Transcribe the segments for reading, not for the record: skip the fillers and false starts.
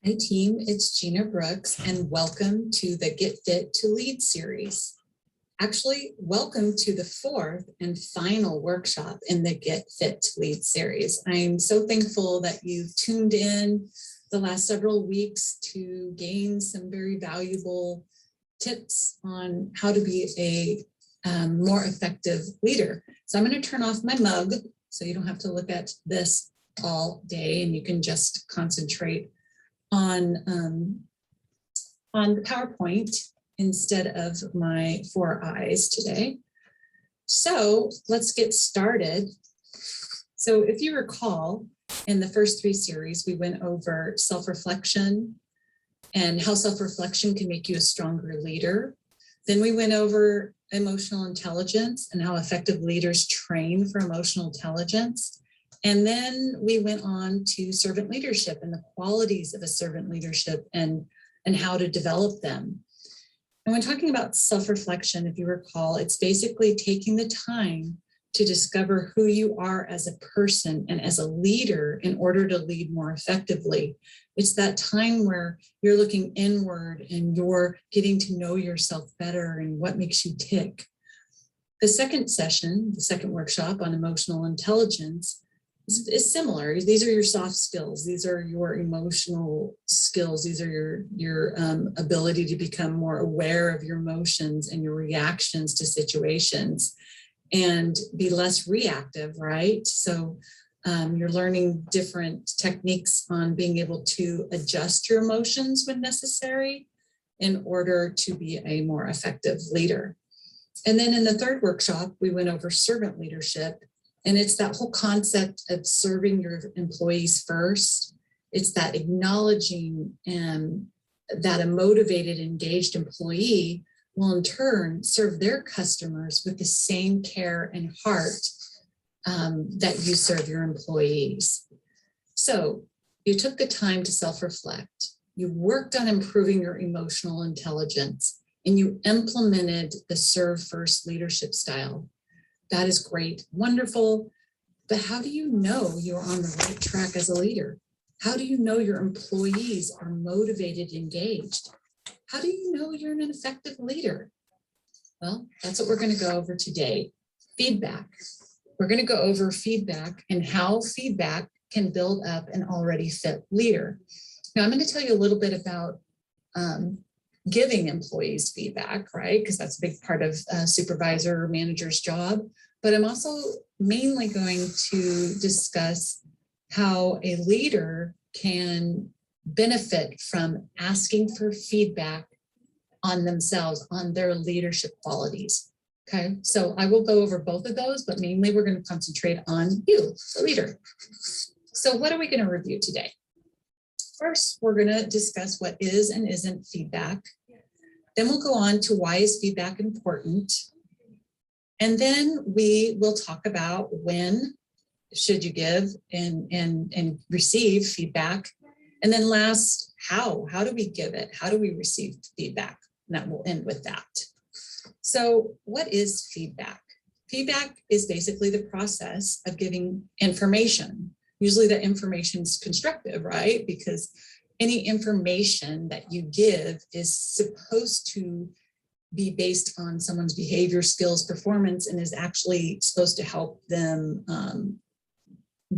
Hi team, it's Gina Brooks and welcome to the Get Fit to Lead series. Actually, welcome to the fourth and final workshop in the Get Fit to Lead series. I'm so thankful that you've tuned in the last several weeks to gain some very valuable tips on how to be a more effective leader. So I'm going to turn off my mug so you don't have to look at this all day and you can just concentrate on the PowerPoint instead of my 4 eyes today. So let's get started. So if you recall, in the first 3 series, we went over self-reflection and how self-reflection can make you a stronger leader. Then we went over emotional intelligence and how effective leaders train for emotional intelligence. And then we went on to servant leadership and the qualities of a servant leadership and how to develop them. And when talking about self-reflection, if you recall, it's basically taking the time to discover who you are as a person and as a leader in order to lead more effectively. It's that time where you're looking inward and you're getting to know yourself better and what makes you tick. The second session, the second workshop on emotional intelligence, is similar. These are your soft skills. These are your emotional skills. These are your ability to become more aware of your emotions and your reactions to situations and be less reactive, right? So you're learning different techniques on being able to adjust your emotions when necessary in order to be a more effective leader. And then in the third workshop, we went over servant leadership. And it's that whole concept of serving your employees first. It's that acknowledging that a motivated, engaged employee will in turn serve their customers with the same care and heart that you serve your employees. So you took the time to self-reflect. You worked on improving your emotional intelligence and you implemented the serve first leadership style. That is great, wonderful, but how do you know you're on the right track as a leader? How do you know your employees are motivated, engaged? How do you know you're an effective leader? Well, that's what we're going to go over today. Feedback. We're going to go over feedback and how feedback can build up an already fit leader. Now, I'm going to tell you a little bit about giving employees feedback, right? Because that's a big part of a supervisor or manager's job. But I'm also mainly going to discuss how a leader can benefit from asking for feedback on themselves, on their leadership qualities. Okay, so I will go over both of those, but mainly we're going to concentrate on you, the leader. So what are we going to review today? First, we're going to discuss what is and isn't feedback. Then we'll go on to why is feedback important. And then we will talk about when should you give and receive feedback. And then last, how do we give it? How do we receive feedback? And that will end with that. So what is feedback? Feedback is basically the process of giving information. Usually the information is constructive, right? Because any information that you give is supposed to be based on someone's behavior, skills, performance, and is actually supposed to help them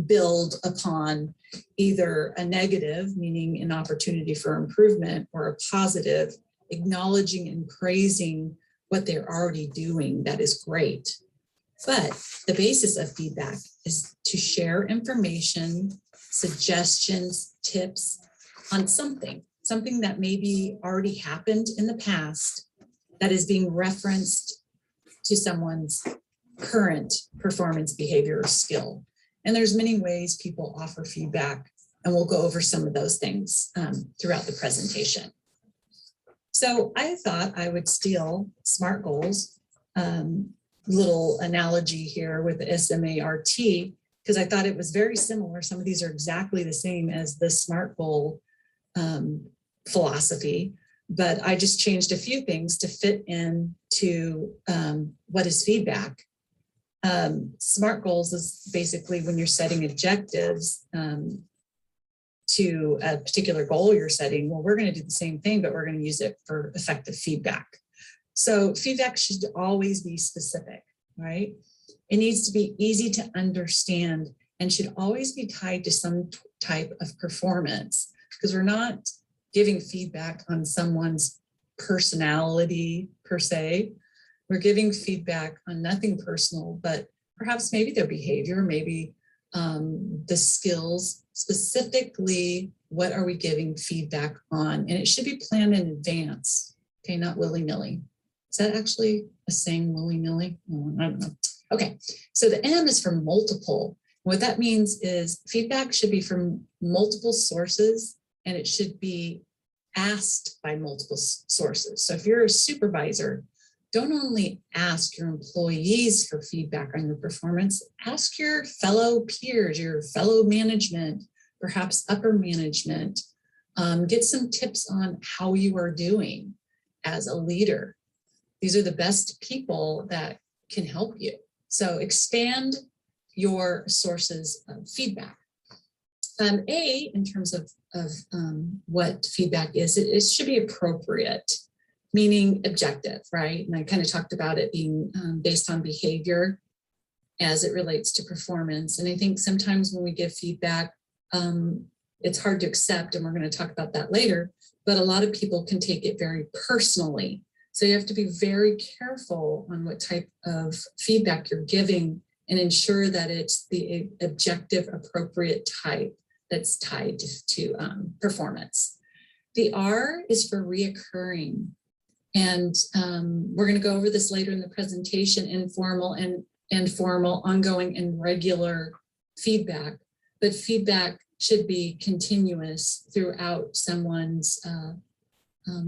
build upon either a negative, meaning an opportunity for improvement, or a positive, acknowledging and praising what they're already doing. That is great. But the basis of feedback is to share information, suggestions, tips on something that maybe already happened in the past that is being referenced to someone's current performance, behavior, or skill. And there's many ways people offer feedback, and we'll go over some of those things throughout the presentation. So I thought I would steal SMART goals, little analogy here with the SMART, because I thought it was very similar. Some of these are exactly the same as the SMART goal philosophy, but I just changed a few things to fit into what is feedback. SMART goals is basically when you're setting objectives, to a particular goal you're setting, well, we're going to do the same thing, but we're going to use it for effective feedback. So feedback should always be specific, right? It needs to be easy to understand and should always be tied to some type of performance, because we're not giving feedback on someone's personality per se. We're giving feedback on nothing personal, but perhaps maybe their behavior, maybe the skills, specifically, what are we giving feedback on? And it should be planned in advance, okay, not willy-nilly. Is that actually a saying, willy-nilly? Oh, I don't know. Okay, so the M is for multiple. What that means is feedback should be from multiple sources, and it should be asked by multiple sources. So if you're a supervisor, don't only ask your employees for feedback on your performance, ask your fellow peers, your fellow management, perhaps upper management. Get some tips on how you are doing as a leader. These are the best people that can help you. So expand your sources of feedback. A, in terms of what feedback is, it should be appropriate, meaning objective, right? And I kind of talked about it being based on behavior as it relates to performance. And I think sometimes when we give feedback, it's hard to accept, and we're going to talk about that later, but a lot of people can take it very personally. So you have to be very careful on what type of feedback you're giving and ensure that it's the objective, appropriate type that's tied to performance. The R is for reoccurring. And we're going to go over this later in the presentation, informal and formal, ongoing and regular feedback. But feedback should be continuous throughout someone's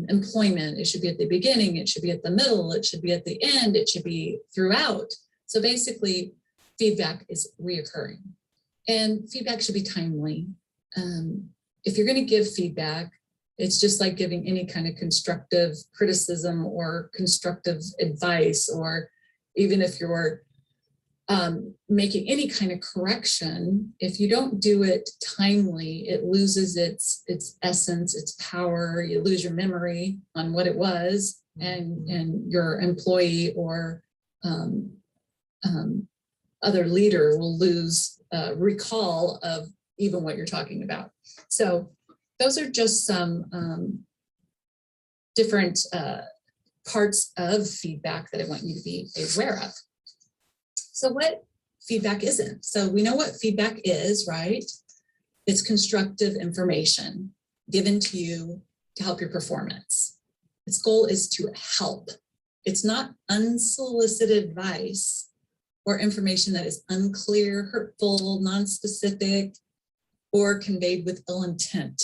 employment. It should be at the beginning, it should be at the middle, it should be at the end, it should be throughout. So basically, feedback is reoccurring. And feedback should be timely. If you're going to give feedback, it's just like giving any kind of constructive criticism or constructive advice, or even if you're making any kind of correction, if you don't do it timely, it loses its essence, its power. You lose your memory on what it was, and your employee or other leader will lose recall of even what you're talking about. So those are just some different parts of feedback that I want you to be aware of. So what feedback isn't? So we know what feedback is, right? It's constructive information given to you to help your performance. Its goal is to help. It's not unsolicited advice or information that is unclear, hurtful, non-specific, or conveyed with ill intent.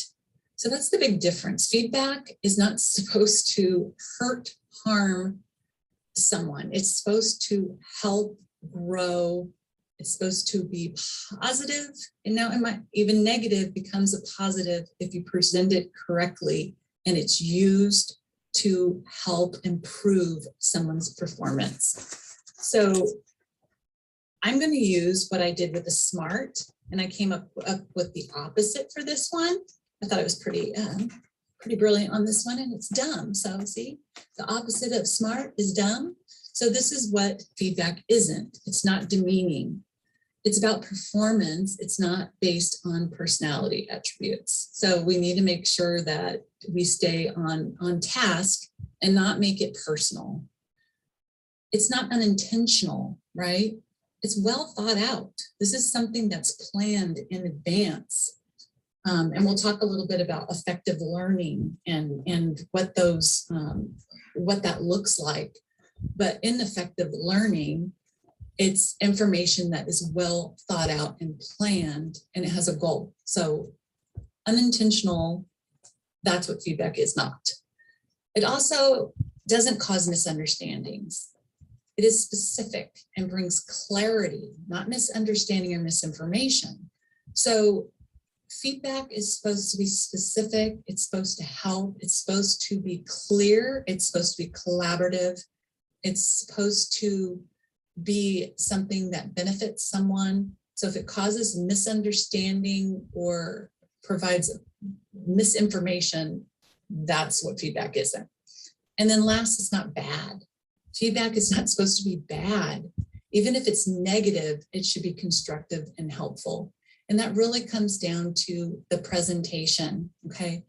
So that's the big difference. Feedback is not supposed to hurt, harm someone. It's supposed to help grow. It's supposed to be positive. And now even negative becomes a positive if you present it correctly and it's used to help improve someone's performance. So I'm going to use what I did with the SMART, and I came up with the opposite for this one. I thought it was pretty brilliant on this one, and it's dumb. So see, the opposite of smart is dumb. So this is what feedback isn't. It's not demeaning. It's about performance. It's not based on personality attributes. So we need to make sure that we stay on task and not make it personal. It's not unintentional, right? It's well thought out. This is something that's planned in advance. And we'll talk a little bit about effective learning and what those what that looks like. But in effective learning, it's information that is well thought out and planned, and it has a goal. So unintentional, that's what feedback is not. It also doesn't cause misunderstandings. It is specific and brings clarity, not misunderstanding or misinformation. So feedback is supposed to be specific. It's supposed to help. It's supposed to be clear. It's supposed to be collaborative. It's supposed to be something that benefits someone. So if it causes misunderstanding or provides misinformation, that's what feedback isn't. And then last, it's not bad. Feedback is not supposed to be bad. Even if it's negative, it should be constructive and helpful. And that really comes down to the presentation, okay?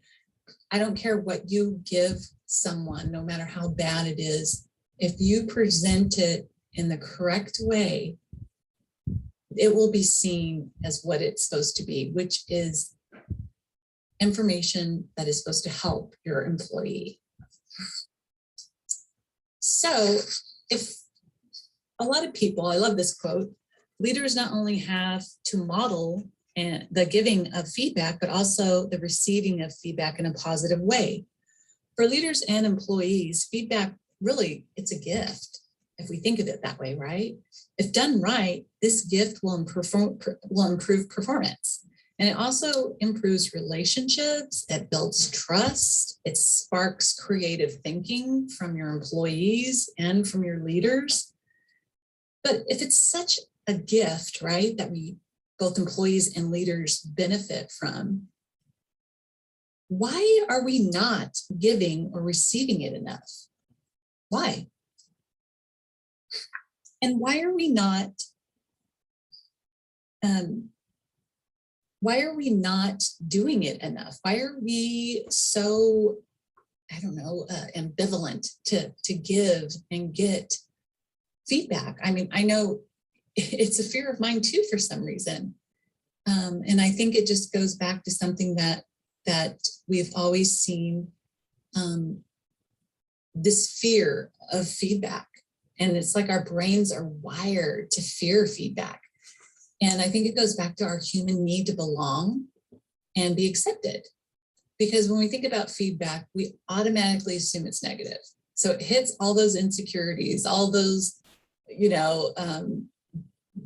I don't care what you give someone, no matter how bad it is, if you present it in the correct way, it will be seen as what it's supposed to be, which is information that is supposed to help your employee. So if a lot of people, I love this quote, leaders not only have to model and the giving of feedback, but also the receiving of feedback in a positive way. For leaders and employees, feedback really, it's a gift, if we think of it that way, right? If done right, this gift will improve performance. And it also improves relationships, it builds trust, it sparks creative thinking from your employees and from your leaders. But if it's such a gift, right, that we, both employees and leaders, benefit from, why are we not giving or receiving it enough? Why? And why are we not doing it enough? Why are we so, I don't know, ambivalent to give and get feedback? I mean, I know it's a fear of mine too for some reason. And I think it just goes back to something that we've always seen, this fear of feedback. And it's like our brains are wired to fear feedback. And I think it goes back to our human need to belong and be accepted. Because when we think about feedback, we automatically assume it's negative. So it hits all those insecurities, all those,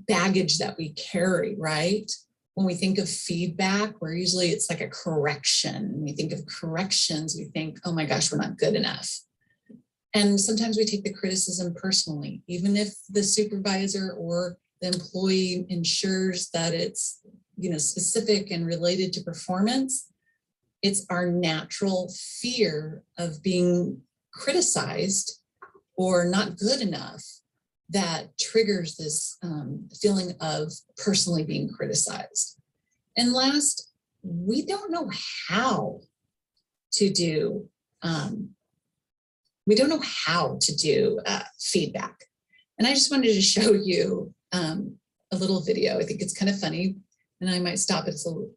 baggage that we carry, right? When we think of feedback, where usually it's like a correction. When we think of corrections, we think, oh my gosh, we're not good enough. And sometimes we take the criticism personally, even if the supervisor or the employee ensures that it's, specific and related to performance. It's our natural fear of being criticized or not good enough that triggers this feeling of personally being criticized. And last, we don't know how to do feedback. And I just wanted to show you a little video. I think it's kind of funny, and I might stop. It's a little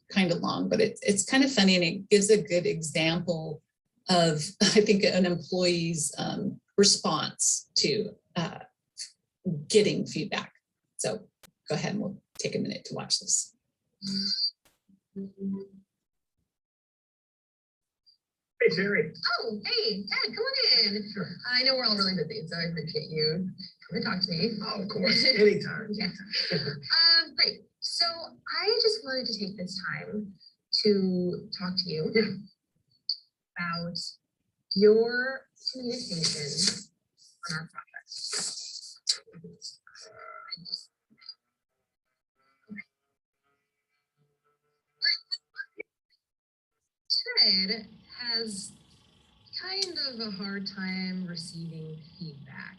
kind of long, but it's kind of funny, and it gives a good example of, I think, an employee's response to getting feedback. So go ahead and we'll take a minute to watch this. Hey, Terry. Oh, hey, Ted, come on in. Sure. I know we're all really busy, so I appreciate you coming to talk to me. Oh, of course, anytime. Yeah. Great. So I just wanted to take this time to talk to you about your communication on our project. Ted has kind of a hard time receiving feedback.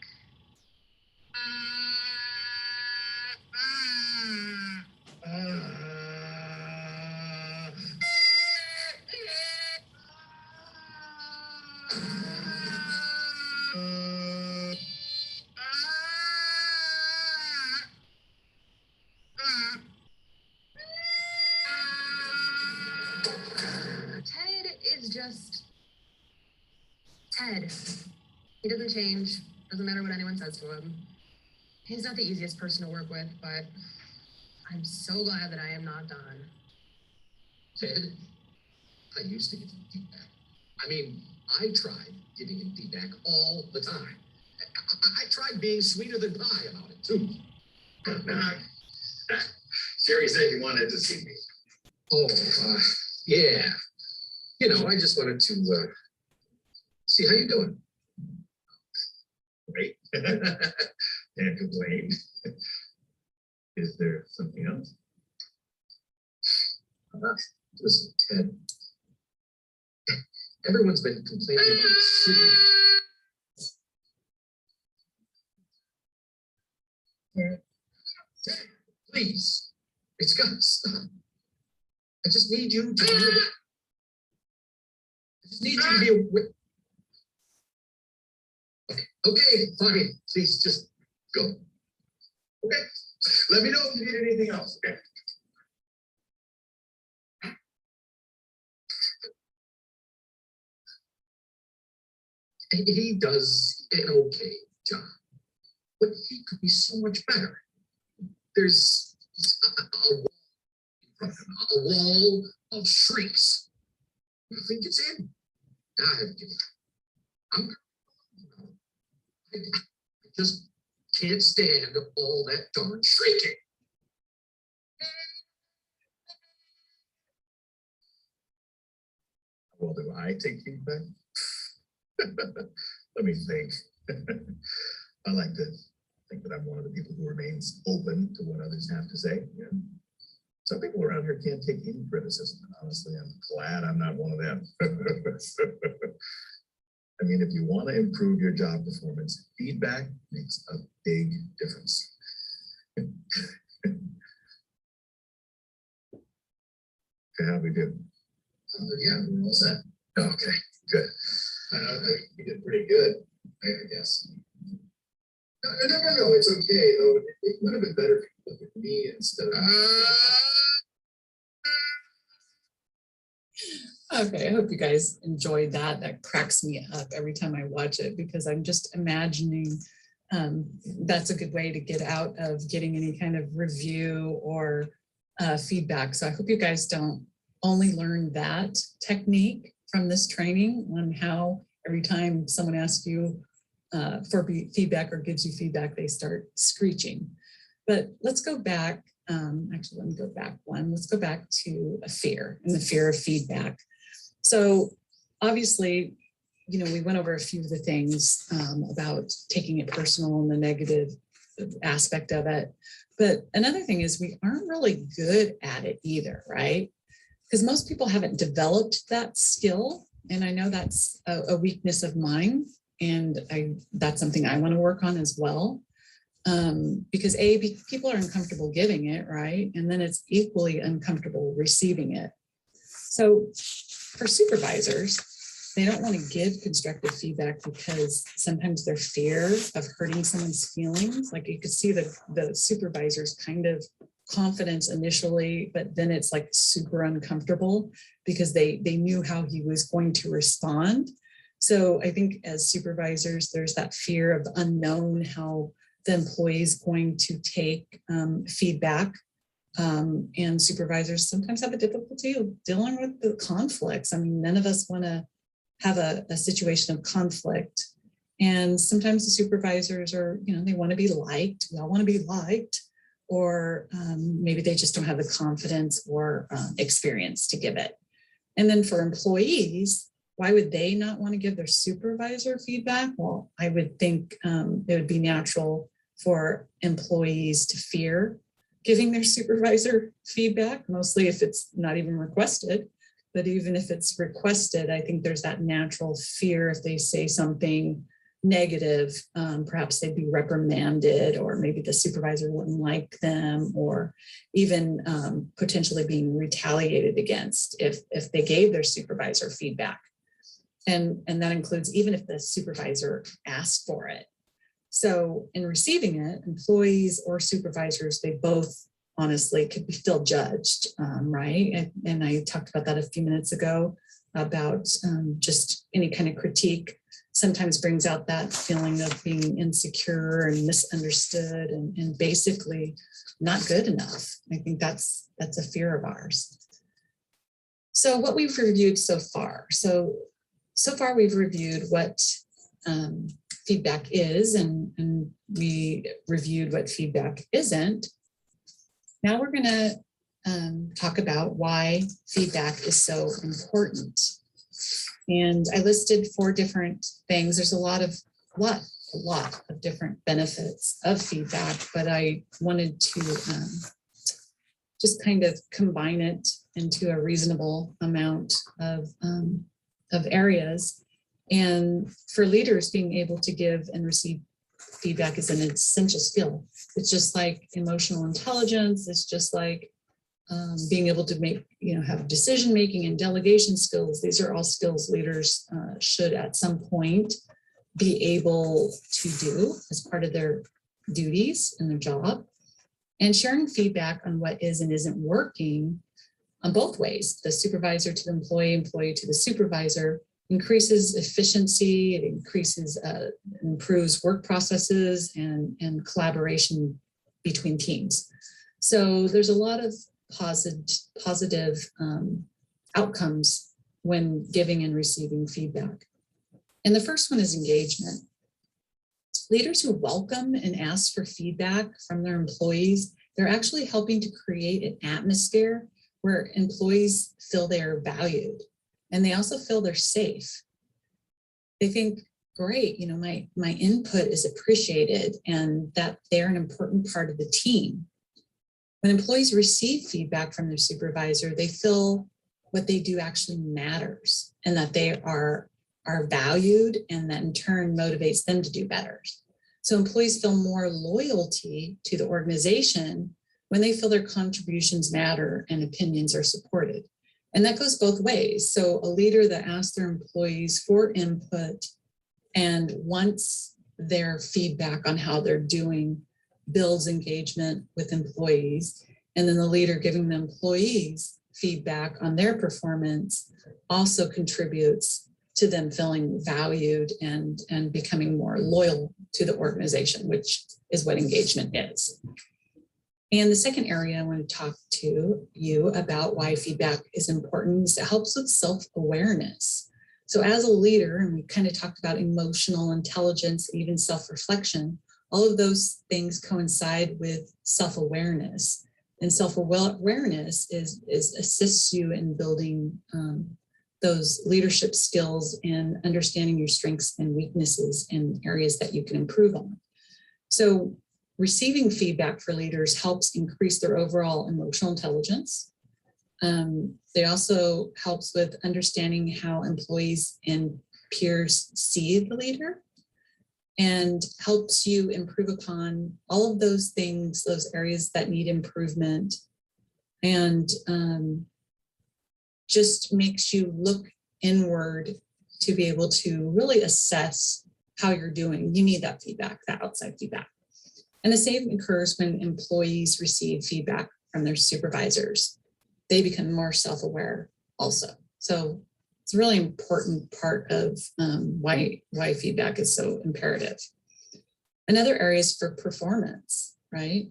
Ted is just Ted. He doesn't change. Doesn't matter what anyone says to him. He's not the easiest person to work with, but I'm so glad that I am not done. Ted, I used to give him feedback. I mean, I tried giving him feedback all the time. I tried being sweeter than pie about it, too. Sherry said you wanted to see me. Oh, yeah. I just wanted to see how you're doing. Great. Can't complain. Is there something else? Listen, Ted. Everyone's been complaining about sleeping. Ted, please. It's got to stop. I just need you to be aware. I just need you to be aware. Okay, fine. Please just go. Okay, let me know if you need anything else, okay? He does an okay job, but he could be so much better. There's a wall of shrieks. Nothing gets in. I have given up. I just can't stand all that darn shrieking. Well, do I take feedback? Let me think. I like to think that I'm one of the people who remains open to what others have to say. Yeah. Some people around here can't take any criticism, and honestly, I'm glad I'm not one of them. I mean, if you want to improve your job performance, feedback makes a big difference. Okay, how we do? Yeah, we're all set. Okay, good. You did pretty good, I guess. No, it's okay, though. It would have been better if you looked at me instead of. Okay, I hope you guys enjoyed that. That cracks me up every time I watch it because I'm just imagining that's a good way to get out of getting any kind of review or feedback. So I hope you guys don't only learn that technique from this training on how every time someone asks you for feedback or gives you feedback, they start screeching. But let's go back. Actually, let me go back one. Let's go back to a fear and the fear of feedback. So obviously, you know, we went over a few of the things about taking it personal and the negative aspect of it. But another thing is we aren't really good at it either, right? Because most people haven't developed that skill. And I know that's a weakness of mine. And that's something I want to work on as well. Because people are uncomfortable giving it, right? And then it's equally uncomfortable receiving it. So for supervisors, they don't want to give constructive feedback because sometimes their fear of hurting someone's feelings, like you could see the supervisor's kind of confidence initially, but then it's like super uncomfortable because they knew how he was going to respond. So I think as supervisors, there's that fear of unknown, how the employee is going to take feedback. And supervisors sometimes have a difficulty dealing with the conflicts. I mean, none of us want to have a situation of conflict. And sometimes the supervisors are, you know, they want to be liked. We all want to be liked. Or maybe they just don't have the confidence or experience to give it. And then for employees, why would they not want to give their supervisor feedback? Well, I would think it would be natural for employees to fear giving their supervisor feedback, mostly if it's not even requested. But even if it's requested, I think there's that natural fear if they say something negative, perhaps they'd be reprimanded, or maybe the supervisor wouldn't like them, or even potentially being retaliated against if they gave their supervisor feedback. And that includes even if the supervisor asked for it. So in receiving it, employees or supervisors, they both honestly could be still judged, right? And I talked about that a few minutes ago about just any kind of critique sometimes brings out that feeling of being insecure and misunderstood and basically not good enough. I think that's a fear of ours. So what we've reviewed so far. So far we've reviewed what feedback is, and we reviewed what feedback isn't. Now we're gonna talk about why feedback is so important. And I listed 4 different things. There's a lot of different benefits of feedback, but I wanted to just kind of combine it into a reasonable amount of areas. And for leaders, being able to give and receive feedback is an essential skill. It's just like emotional intelligence. It's just like being able to make, have decision making and delegation skills. These are all skills leaders should at some point be able to do as part of their duties and their job. And sharing feedback on what is and isn't working on both ways, the supervisor to the employee, employee to the supervisor, increases efficiency, it improves work processes and collaboration between teams. So there's a lot of positive outcomes when giving and receiving feedback. And the first one is engagement. Leaders who welcome and ask for feedback from their employees, they're actually helping to create an atmosphere where employees feel they are valued and they also feel they're safe. They think, great, my input is appreciated and that they're an important part of the team. When employees receive feedback from their supervisor, they feel what they do actually matters and that they are valued, and that in turn motivates them to do better. So employees feel more loyalty to the organization when they feel their contributions matter and opinions are supported. And that goes both ways. So a leader that asks their employees for input and wants their feedback on how they're doing builds engagement with employees. And then the leader giving the employees feedback on their performance also contributes to them feeling valued and becoming more loyal to the organization, which is what engagement is. And the second area I want to talk to you about why feedback is important is it helps with self-awareness. So as a leader, and we kind of talked about emotional intelligence, even self-reflection, all of those things coincide with self-awareness. And self-awareness assists you in building those leadership skills and understanding your strengths and weaknesses and areas that you can improve on. So receiving feedback for leaders helps increase their overall emotional intelligence. They also helps with understanding how employees and peers see the leader, and helps you improve upon all of those things, those areas that need improvement, and just makes you look inward to be able to really assess how you're doing. You need that feedback, that outside feedback. And the same occurs when employees receive feedback from their supervisors. They become more self-aware also. So it's a really important part of why feedback is so imperative. Another area is for performance, right?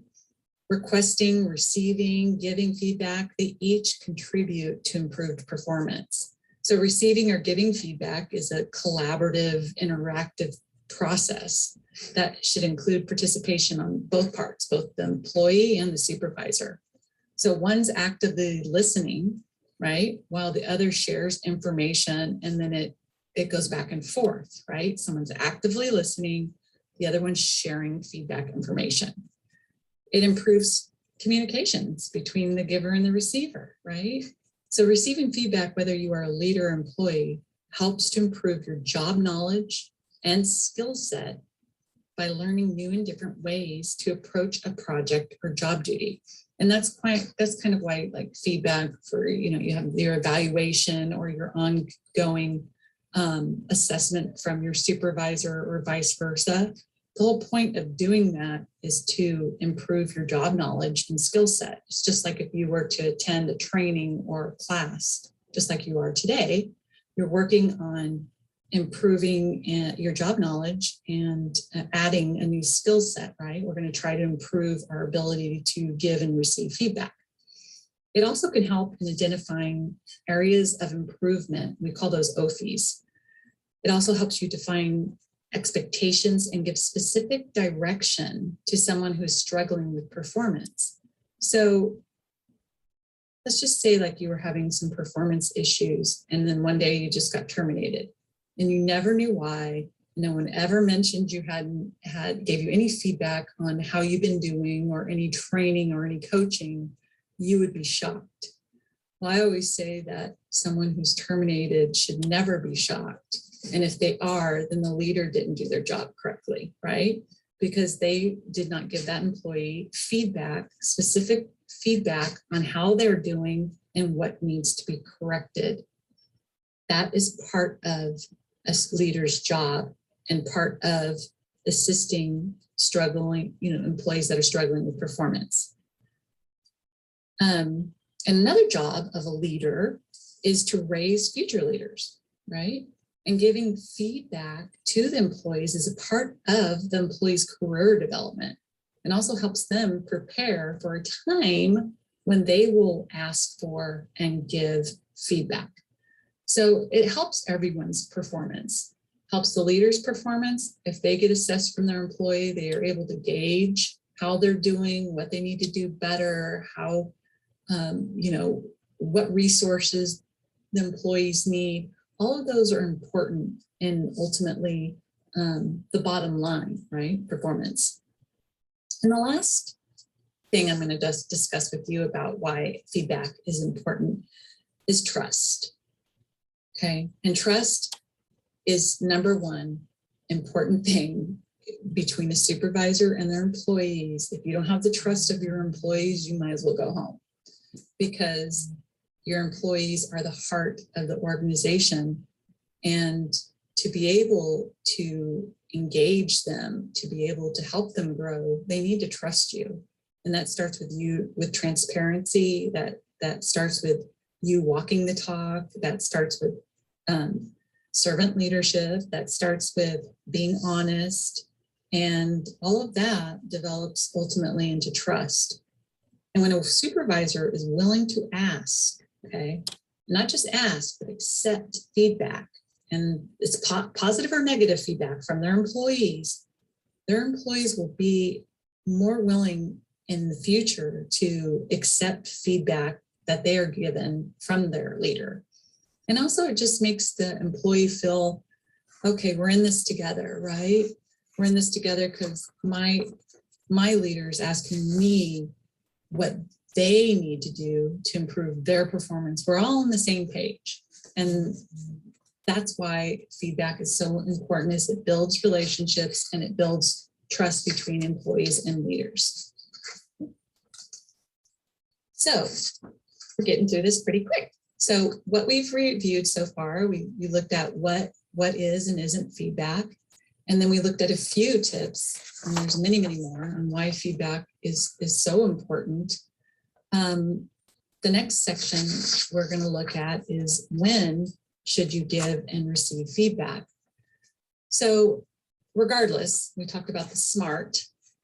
Requesting, receiving, giving feedback, they each contribute to improved performance. So receiving or giving feedback is a collaborative, interactive process that should include participation on both parts, both the employee and the supervisor. So one's actively listening, right? While the other shares information, and then it goes back and forth, right? Someone's actively listening, the other one's sharing feedback information. It improves communications between the giver and the receiver, right? So receiving feedback, whether you are a leader or employee, helps to improve your job knowledge and skill set by learning new and different ways to approach a project or job duty. And that's kind of why, like, feedback for, you have your evaluation or your ongoing assessment from your supervisor or vice versa. The whole point of doing that is to improve your job knowledge and skill set. It's just like if you were to attend a training or a class, just like you are today, you're working on improving your job knowledge and adding a new skill set, right? We're going to try to improve our ability to give and receive feedback. It also can help in identifying areas of improvement. We call those OFIs. It also helps you define expectations and give specific direction to someone who's struggling with performance. So let's just say like you were having some performance issues and then one day you just got terminated and you never knew why. No one ever mentioned you gave you any feedback on how you've been doing or any training or any coaching. You would be shocked. Well, I always say that someone who's terminated should never be shocked. And if they are, then the leader didn't do their job correctly, right? Because they did not give that employee feedback, specific feedback on how they're doing and what needs to be corrected. That is part of a leader's job and part of assisting struggling, employees that are struggling with performance. And another job of a leader is to raise future leaders, right? And giving feedback to the employees is a part of the employee's career development and also helps them prepare for a time when they will ask for and give feedback. So it helps everyone's performance, helps the leader's performance. If they get assessed from their employee, they are able to gauge how they're doing, what they need to do better, how, what resources the employees need. All of those are important in ultimately the bottom line, right? Performance. And the last thing I'm going to just discuss with you about why feedback is important is trust. Okay, and trust is number one important thing between a supervisor and their employees. If you don't have the trust of your employees, you might as well go home, because your employees are the heart of the organization, and to be able to engage them, to be able to help them grow, they need to trust you. And that starts with you, with transparency, that starts with you walking the talk, that starts with servant leadership, that starts with being honest, and all of that develops ultimately into trust. And when a supervisor is willing to ask, okay, not just ask, but accept feedback, and it's positive or negative feedback from their employees will be more willing in the future to accept feedback that they are given from their leader. And also it just makes the employee feel, okay, we're in this together, right? We're in this together because my leader is asking me what they need to do to improve their performance. We're all on the same page. And that's why feedback is so important, is it builds relationships and it builds trust between employees and leaders. So we're getting through this pretty quick. So what we've reviewed so far, we looked at what is and isn't feedback. And then we looked at a few tips, and there's many, many more on why feedback is so important. The next section we're going to look at is when should you give and receive feedback. So regardless, we talked about the SMART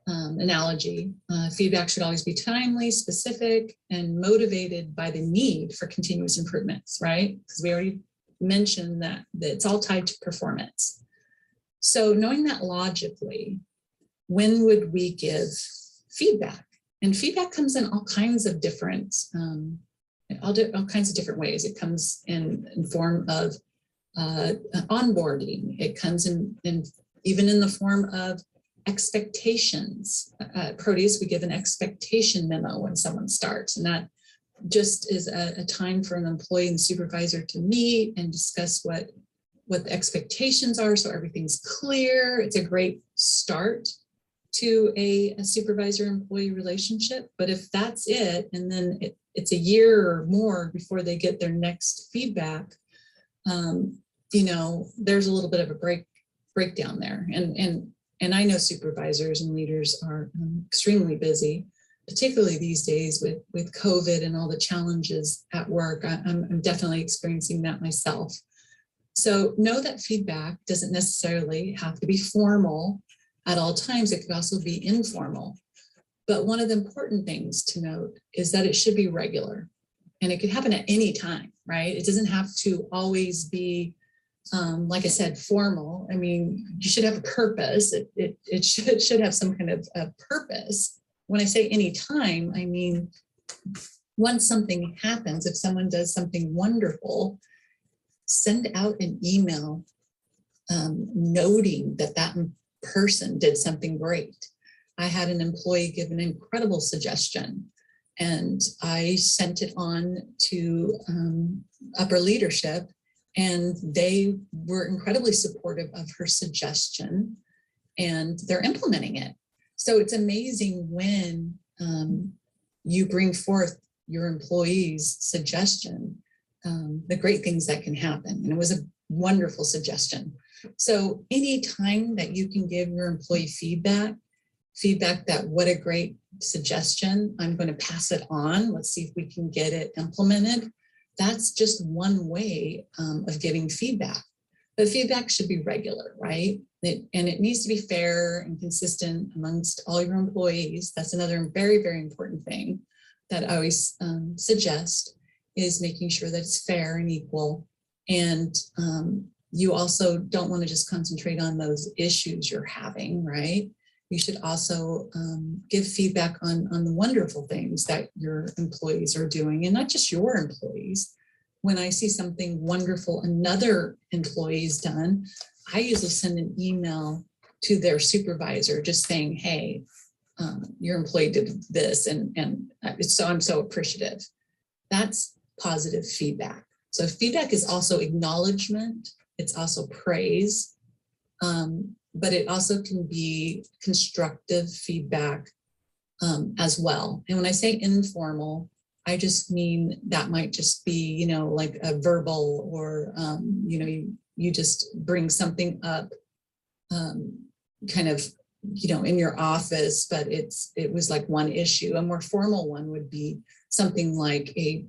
analogy. Feedback should always be timely, specific, and motivated by the need for continuous improvements, right? Because we already mentioned that it's all tied to performance. So knowing that logically, when would we give feedback? And feedback comes in all kinds of different, all kinds of different ways. It comes in form of onboarding. It comes in even in the form of expectations. Proteus, we give an expectation memo when someone starts, and that just is a time for an employee and supervisor to meet and discuss what the expectations are, so everything's clear. It's a great start to a supervisor-employee relationship. But if that's it, and then it's a year or more before they get their next feedback, there's a little bit of a breakdown there. And I know supervisors and leaders are extremely busy, particularly these days with COVID and all the challenges at work. I'm definitely experiencing that myself. So know that feedback doesn't necessarily have to be formal at all times. It could also be informal. But one of the important things to note is that it should be regular, and it could happen at any time, right? It doesn't have to always be, like I said, formal. I mean, you should have a purpose. It should have some kind of a purpose. When I say any time, I mean, once something happens, if someone does something wonderful, send out an email noting that person did something great. I had an employee give an incredible suggestion, And I sent it on to upper leadership, and they were incredibly supportive of her suggestion, and they're implementing it. So it's amazing when you bring forth your employees' suggestion, the great things that can happen. And it was a wonderful suggestion. So anytime that you can give your employee feedback that what a great suggestion, I'm going to pass it on. Let's see if we can get it implemented. That's just one way of giving feedback. But feedback should be regular, right? And it needs to be fair and consistent amongst all your employees. That's another very, very important thing that I always suggest, is making sure that it's fair and equal. And you also don't want to just concentrate on those issues you're having, right? You should also give feedback on the wonderful things that your employees are doing, and not just your employees. When I see something wonderful another employee's done, I usually send an email to their supervisor just saying, hey, your employee did this, and so I'm so appreciative. That's positive feedback. So feedback is also acknowledgement. It's also praise. But it also can be constructive feedback as well. And when I say informal, I just mean that might just be, like a verbal, or, you just bring something up kind of, in your office, but it was like one issue. A more formal one would be something like a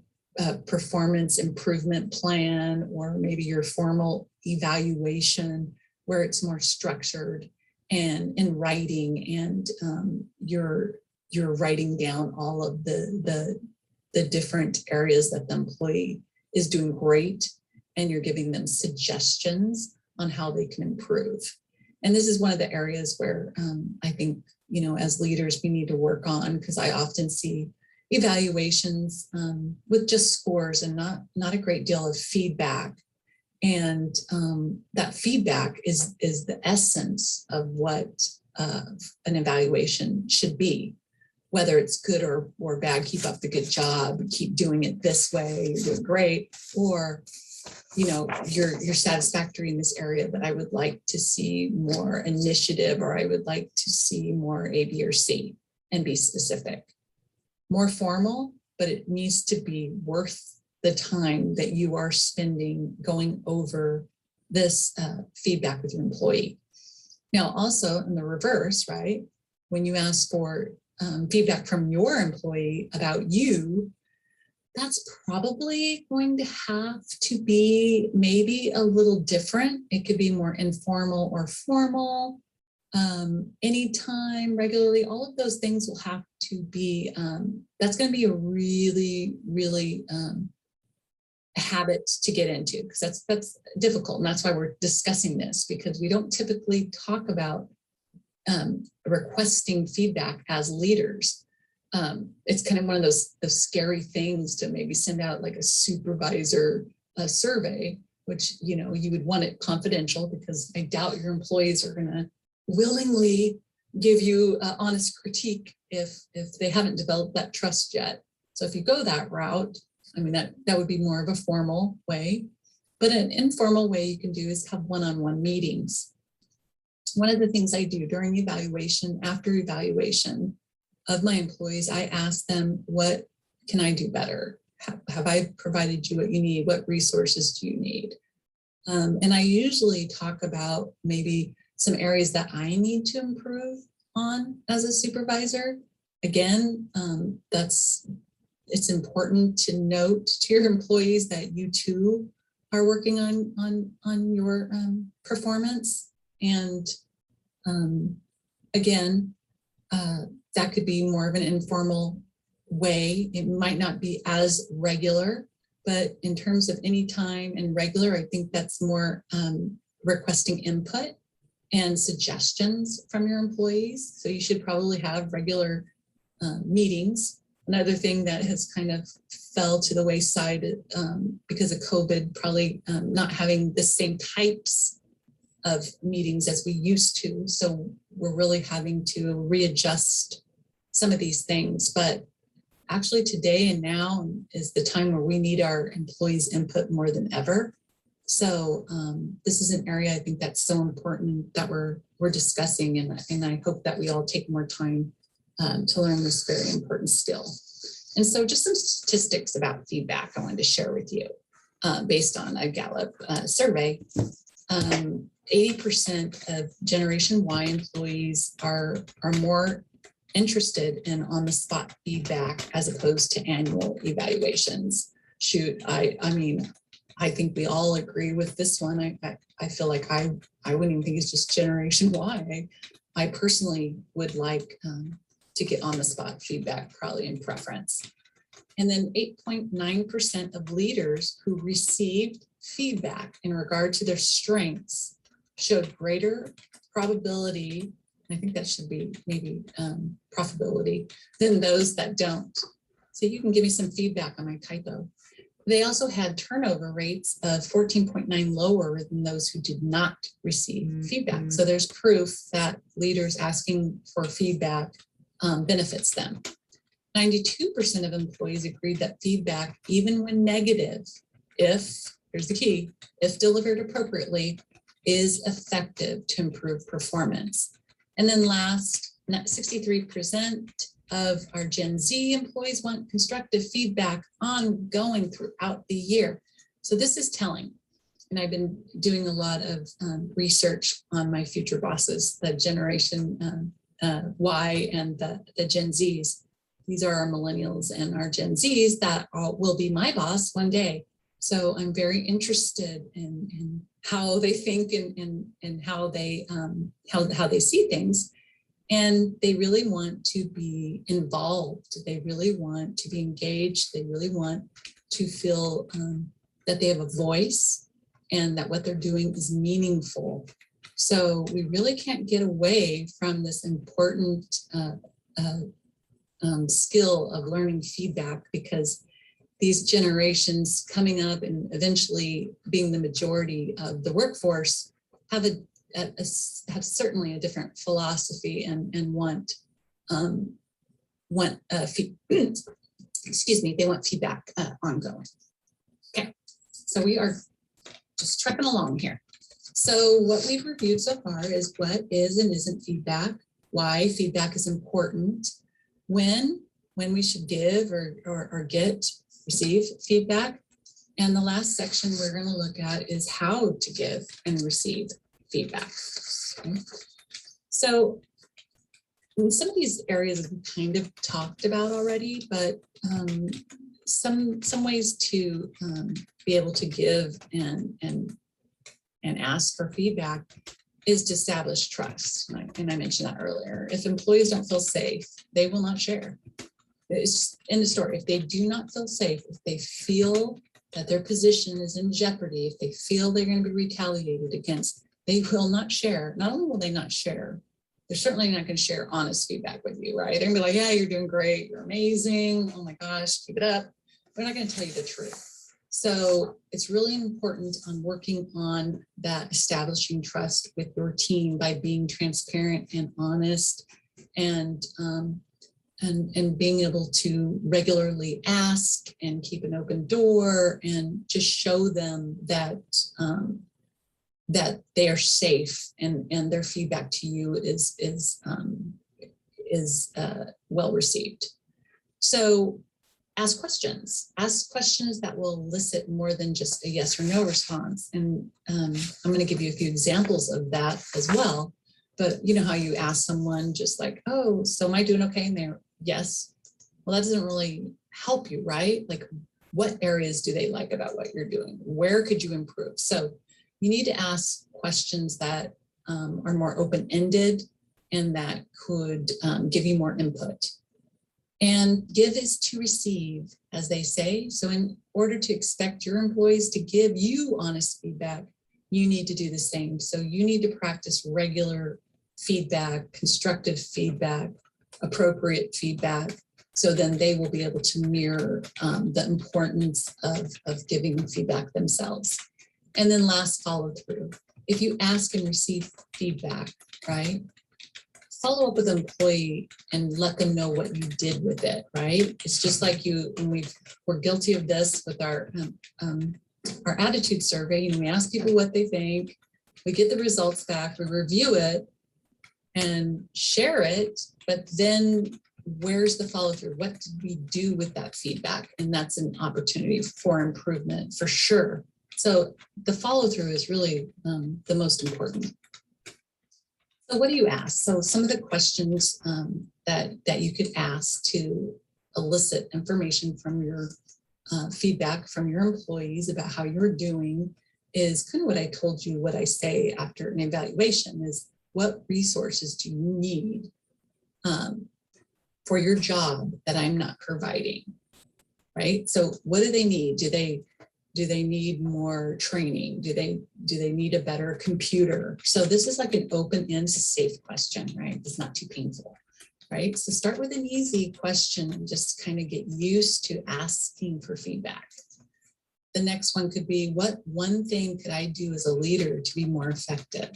performance improvement plan, or maybe your formal evaluation, where it's more structured and in writing, and you're writing down all of the different areas that the employee is doing great, and you're giving them suggestions on how they can improve. And this is one of the areas where I think, as leaders, we need to work on, because I often see evaluations with just scores and not a great deal of feedback. And that feedback is the essence of what an evaluation should be, whether it's good or bad. Keep up the good job, keep doing it this way, you're doing great, or you're satisfactory in this area, but I would like to see more initiative, or I would like to see more A, B, or C, and be specific. More formal, but it needs to be worth the time that you are spending going over this feedback with your employee. Now, also in the reverse, right? When you ask for feedback from your employee about you, that's probably going to have to be maybe a little different. It could be more informal or formal, anytime, regularly. All of those things will have to be, that's going to be a really, really habit to get into, because that's difficult. And that's why we're discussing this, because we don't typically talk about requesting feedback as leaders. It's kind of one of those scary things to maybe send out, like a supervisor survey, which you would want it confidential, because I doubt your employees are going to willingly give you honest critique if they haven't developed that trust yet. So if you go that route, I mean, that would be more of a formal way. But an informal way you can do is have one-on-one meetings. One of the things I do during evaluation, after evaluation of my employees, I ask them, what can I do better? Have I provided you what you need? What resources do you need? And I usually talk about maybe some areas that I need to improve on as a supervisor. Again, it's important to note to your employees that you too are working on your performance. And again, that could be more of an informal way. It might not be as regular, but in terms of any time and regular, I think that's more requesting input and suggestions from your employees. So you should probably have regular meetings. Another thing that has kind of fell to the wayside because of COVID, probably not having the same types of meetings as we used to. So we're really having to readjust some of these things. But actually today and now is the time where we need our employees' input more than ever. So this is an area I think that's so important that we're discussing, and I hope that we all take more time to learn this very important skill. And so just some statistics about feedback I wanted to share with you based on a Gallup survey. 80% of Generation Y employees are more interested in on-the-spot feedback as opposed to annual evaluations. Shoot, I mean, I think we all agree with this one. I feel like I wouldn't even think it's just Generation Y. I personally would like to get on-the-spot feedback, probably in preference. And then 8.9% of leaders who received feedback in regard to their strengths showed greater probability, I think that should be maybe profitability, than those that don't. So you can give me some feedback on my typo. They also had turnover rates of 14.9 lower than those who did not receive feedback. So there's proof that leaders asking for feedback benefits them. 92% of employees agreed that feedback, even when negative, here's the key, if delivered appropriately, is effective to improve performance. And then last, 63% of our Gen Z employees want constructive feedback ongoing throughout the year. So this is telling. And I've been doing a lot of research on my future bosses, the Generation Y and the Gen Zs. These are our millennials and our Gen Zs that will be my boss one day. So I'm very interested in how they think and how they see things. And they really want to be involved. They really want to be engaged. They really want to feel that they have a voice and that what they're doing is meaningful. So we really can't get away from this important skill of learning feedback, because these generations coming up and eventually being the majority of the workforce have certainly a different philosophy and want excuse me, they want feedback ongoing. Okay, so we are just trucking along here. So what we've reviewed so far is what is and isn't feedback, why feedback is important, when we should give or receive feedback. And the last section we're going to look at is how to give and receive feedback. Okay. So in some of these areas we kind of talked about already, but some ways to be able to give and ask for feedback is to establish trust. And I mentioned that earlier. If employees don't feel safe, they will not share. It's just in the story. If they do not feel safe, if they feel that their position is in jeopardy, if they feel they're going to be retaliated against, they will not share. Not only will they not share, they're certainly not going to share honest feedback with you, right? They're going to be like, yeah, you're doing great. You're amazing. Oh my gosh, keep it up. They're not going to tell you the truth. So it's really important on working on that establishing trust with your team by being transparent and honest and being able to regularly ask and keep an open door and just show them that that they are safe and their feedback to you is well received. So ask questions that will elicit more than just a yes or no response. And I'm going to give you a few examples of that as well. But you know how you ask someone just like, oh, so am I doing okay? And they're yes. Well, that doesn't really help you, right? Like, what areas do they like about what you're doing? Where could you improve? So you need to ask questions that are more open-ended and that could give you more input. And give is to receive, as they say. So in order to expect your employees to give you honest feedback, you need to do the same. So you need to practice regular feedback, constructive feedback, appropriate feedback, so then they will be able to mirror the importance of giving feedback themselves. And then last, follow through. If you ask and receive feedback, right? follow up with an employee and let them know what you did with it, right? It's just like when we're guilty of this with our attitude survey, we ask people what they think, we get the results back, we review it and share it, but then where's the follow through? What did we do with that feedback? And that's an opportunity for improvement for sure. So the follow through is really the most important. So what do you ask? So some of the questions that you could ask to elicit information from your feedback from your employees about how you're doing is kind of what I told you, what I say after an evaluation is what resources do you need for your job that I'm not providing, right? So what do they need? Do they need more training? Do they need a better computer? So this is like an open-end, safe question, right? It's not too painful, right? So start with an easy question and just kind of get used to asking for feedback. The next one could be, what one thing could I do as a leader to be more effective?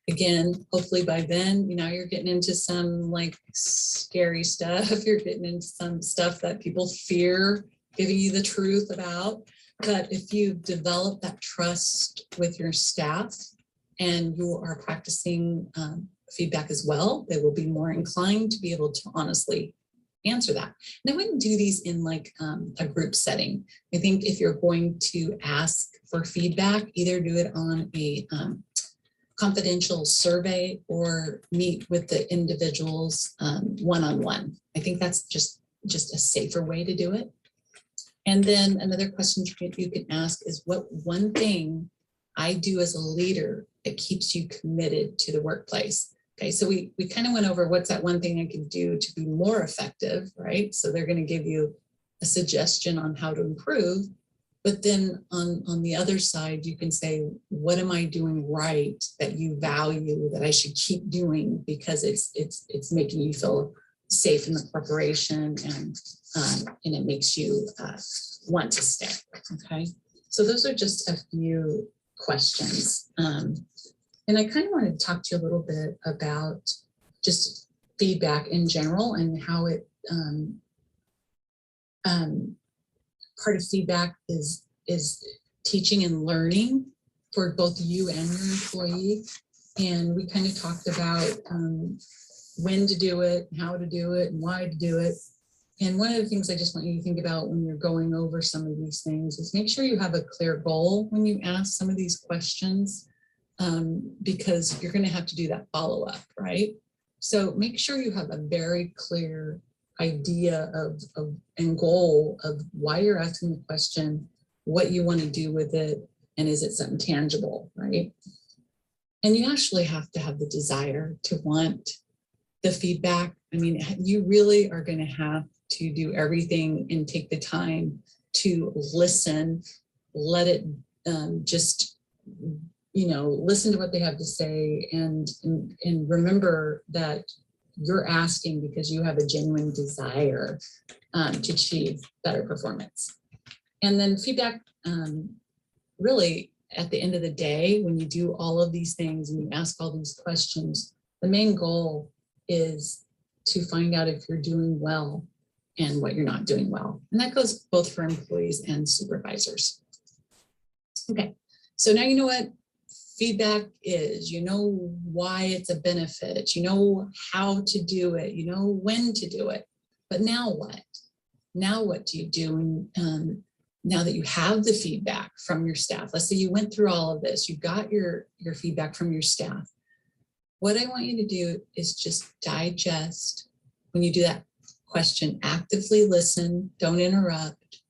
Again, hopefully by then, now you're getting into some like scary stuff. You're getting into some stuff that people fear giving you the truth about. But if you develop that trust with your staff and you are practicing feedback as well, they will be more inclined to be able to honestly answer that. And I wouldn't do these in like a group setting. I think if you're going to ask for feedback, either do it on a confidential survey or meet with the individuals one-on-one. I think that's just a safer way to do it. And then another question you can ask is, what one thing I do as a leader that keeps you committed to the workplace? Okay, so we kind of went over what's that one thing I can do to be more effective, right? So they're going to give you a suggestion on how to improve. But then on the other side, you can say, what am I doing right that you value that I should keep doing because it's making you feel safe in the corporation and it makes you want to stay, okay? So those are just a few questions. And I kind of wanted to talk to you a little bit about just feedback in general and how it, part of feedback is teaching and learning for both you and your employee. And we kind of talked about when to do it, how to do it, and why to do it. And one of the things I just want you to think about when you're going over some of these things is make sure you have a clear goal when you ask some of these questions, because you're going to have to do that follow-up, right? So make sure you have a very clear idea of and goal of why you're asking the question, what you want to do with it, and is it something tangible, right? And you actually have to have the desire to want the feedback. I mean, you really are going to have to do everything and take the time to listen, let it just, listen to what they have to say and remember that you're asking because you have a genuine desire to achieve better performance. And then feedback, really at the end of the day, when you do all of these things and you ask all these questions, the main goal is to find out if you're doing well and what you're not doing well. And that goes both for employees and supervisors. Okay, so now you know what feedback is, you know why it's a benefit, you know how to do it, you know when to do it. But now what? Now what do you do now that you have the feedback from your staff? Let's say you went through all of this, you got your feedback from your staff. What I want you to do is just digest. When you do that question, actively listen, don't interrupt,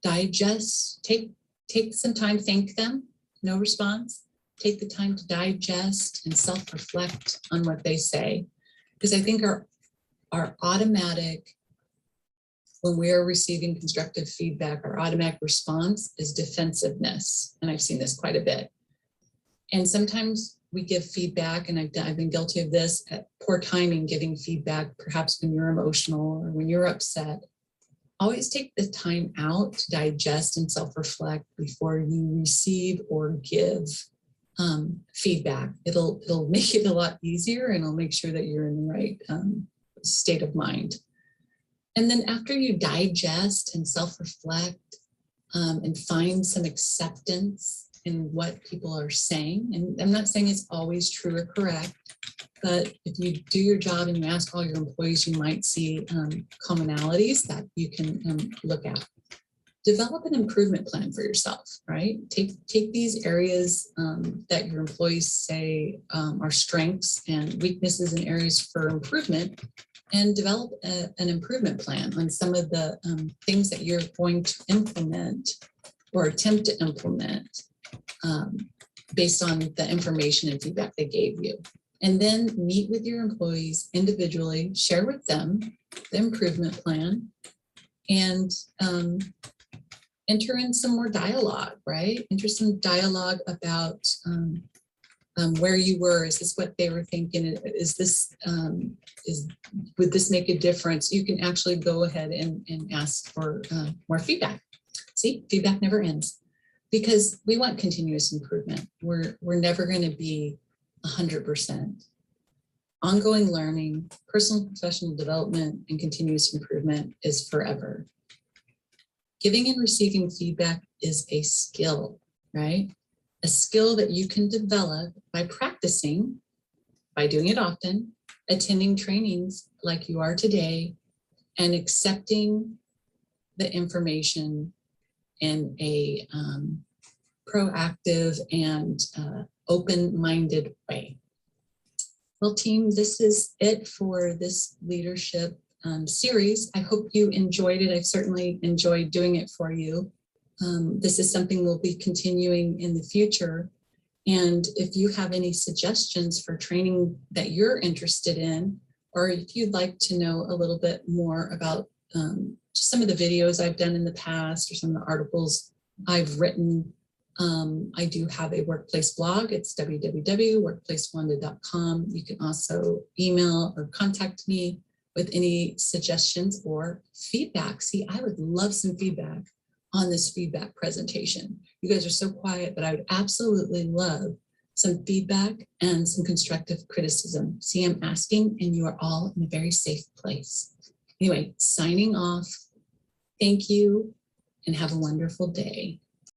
digest, take some time, thank them, no response. Take the time to digest and self-reflect on what they say. Because I think our automatic, when we are receiving constructive feedback, our automatic response is defensiveness. And I've seen this quite a bit. And sometimes we give feedback, and I've been guilty of this, at poor timing giving feedback, perhaps when you're emotional or when you're upset. Always take the time out to digest and self-reflect before you receive or give feedback. It'll make it a lot easier, and it'll make sure that you're in the right state of mind. And then after you digest and self-reflect and find some acceptance in what people are saying, and I'm not saying it's always true or correct, but if you do your job and you ask all your employees, you might see commonalities that you can look at. Develop an improvement plan for yourself, right? Take these areas that your employees say are strengths and weaknesses and areas for improvement, and develop an improvement plan on some of the things that you're going to implement or attempt to implement based on the information and feedback they gave you. And then meet with your employees individually, share with them the improvement plan, and enter in some more dialogue, right? Enter some dialogue about where you were. Is this what they were thinking? Is this, would this make a difference? You can actually go ahead and ask for more feedback. See, feedback never ends, because we want continuous improvement. We're never going to be 100%. Ongoing learning, personal and professional development, and continuous improvement is forever. Giving and receiving feedback is a skill, right? A skill that you can develop by practicing, by doing it often, attending trainings like you are today, and accepting the information in a proactive and open-minded way. Well, team, this is it for this leadership series. I hope you enjoyed it. I've certainly enjoyed doing it for you. This is something we'll be continuing in the future. And if you have any suggestions for training that you're interested in, or if you'd like to know a little bit more about just some of the videos I've done in the past or some of the articles I've written, I do have a workplace blog. It's www.workplacewanda.com. You can also email or contact me with any suggestions or feedback. See, I would love some feedback on this feedback presentation. You guys are so quiet, but I would absolutely love some feedback and some constructive criticism. See, I'm asking, and you are all in a very safe place. Anyway, signing off. Thank you, and have a wonderful day.